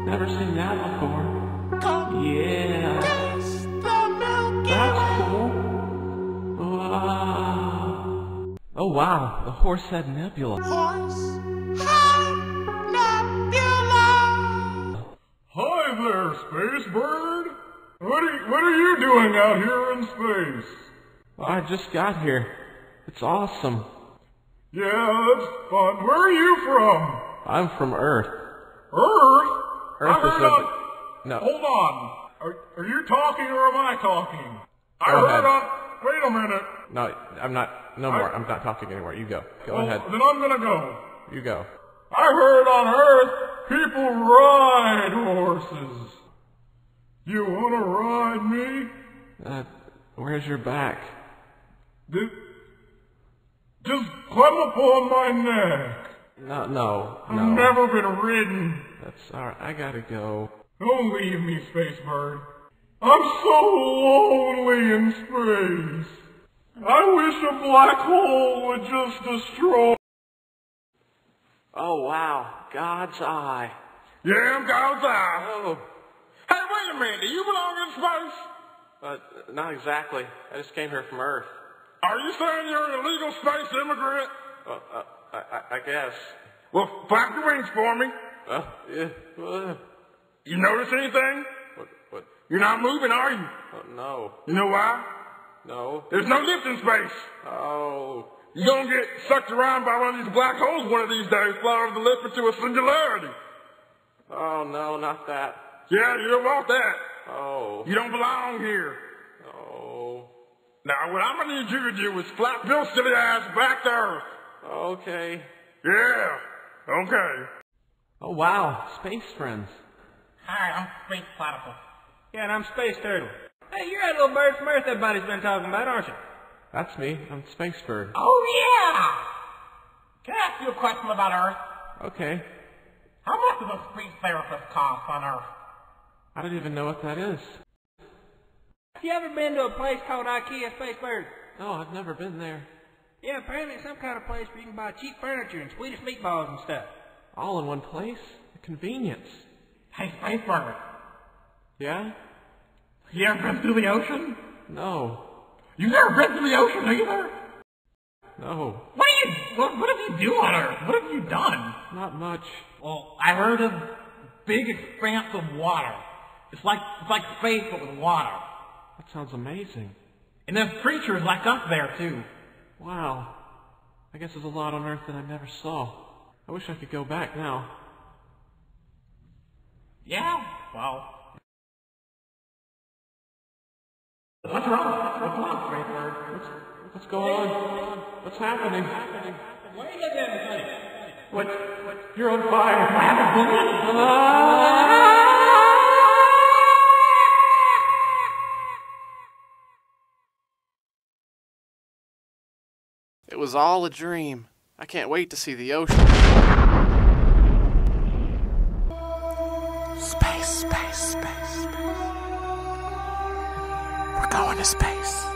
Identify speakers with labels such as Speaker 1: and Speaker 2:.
Speaker 1: Never seen that before. Yeah. That's cool. Wow. Oh wow, the Horsehead Nebula.
Speaker 2: Hi there, Space Bird. What are you doing out here in space?
Speaker 1: Well, I just got here. It's awesome.
Speaker 2: Yeah, that's fun. Where are you from?
Speaker 1: I'm from Earth.
Speaker 2: Earth?
Speaker 1: Earth is a... No.
Speaker 2: Hold on. Are you talking or am I talking? I
Speaker 1: Go
Speaker 2: heard
Speaker 1: ahead.
Speaker 2: Wait a minute.
Speaker 1: No, I'm not... No more. I'm not talking anymore. You go. Go ahead.
Speaker 2: Then I'm gonna go.
Speaker 1: You go.
Speaker 2: I heard on Earth, people ride horses. You wanna ride me?
Speaker 1: Where's your back?
Speaker 2: Just climb up on my neck.
Speaker 1: No.
Speaker 2: I've never been ridden.
Speaker 1: That's alright. I gotta go.
Speaker 2: Don't leave me, Space Bird. I'm so lonely in space. I wish a black hole would just destroy.
Speaker 1: Oh wow, God's eye.
Speaker 2: Yeah, I'm God's eye.
Speaker 1: Oh.
Speaker 2: Hey, wait a minute. Do you belong in space?
Speaker 1: Not exactly. I just came here from Earth.
Speaker 2: Are you saying you're an illegal space immigrant?
Speaker 1: I guess.
Speaker 2: Well, flap your wings for me.
Speaker 1: Yeah.
Speaker 2: You notice anything?
Speaker 1: What?
Speaker 2: You're not moving, are you?
Speaker 1: No.
Speaker 2: You know why?
Speaker 1: No.
Speaker 2: There's no lift in space.
Speaker 1: Oh.
Speaker 2: You're gonna get sucked around by one of these black holes one of these days, fly over the lift into a singularity.
Speaker 1: Oh, no, not that.
Speaker 2: Yeah, you don't want that.
Speaker 1: Oh.
Speaker 2: You don't belong here.
Speaker 1: Oh.
Speaker 2: Now, what I'm gonna need you to do is flap your silly ass back to Earth.
Speaker 1: Okay.
Speaker 2: Yeah. Okay.
Speaker 1: Oh, wow. Space friends.
Speaker 3: Hi, I'm Space Platypus. Yeah, and I'm Space Turtle. Hey, you're that little bird from Earth everybody's been talking about, aren't you?
Speaker 1: That's me. I'm Space Bird.
Speaker 3: Oh, yeah! Can I ask you a question about Earth?
Speaker 1: Okay.
Speaker 3: How much does a speech therapist cost on Earth?
Speaker 1: I don't even know what that is.
Speaker 3: You ever been to a place called IKEA, Space Bird?
Speaker 1: No, I've never been there.
Speaker 3: Yeah, apparently it's some kind of place where you can buy cheap furniture and Swedish meatballs and stuff.
Speaker 1: All in one place? A convenience.
Speaker 3: Hey, Space Bird.
Speaker 1: Yeah?
Speaker 3: You ever been through the ocean?
Speaker 1: No.
Speaker 3: You never been through the ocean either?
Speaker 1: No.
Speaker 3: What have you do on Earth? What have you done?
Speaker 1: Not much.
Speaker 3: Well, I heard of big expanse of water. It's like space but with water.
Speaker 1: That sounds amazing.
Speaker 3: And there's creatures like us there too.
Speaker 1: Wow. I guess there's a lot on Earth that I never saw. I wish I could go back now.
Speaker 3: Yeah? Well. What's wrong? What's wrong, Space Bird?
Speaker 1: What's going on? What's happening?
Speaker 3: Why are you looking at me funny?
Speaker 1: What? You're on fire. It was all a dream. I can't wait to see the ocean. Space. We're going to space.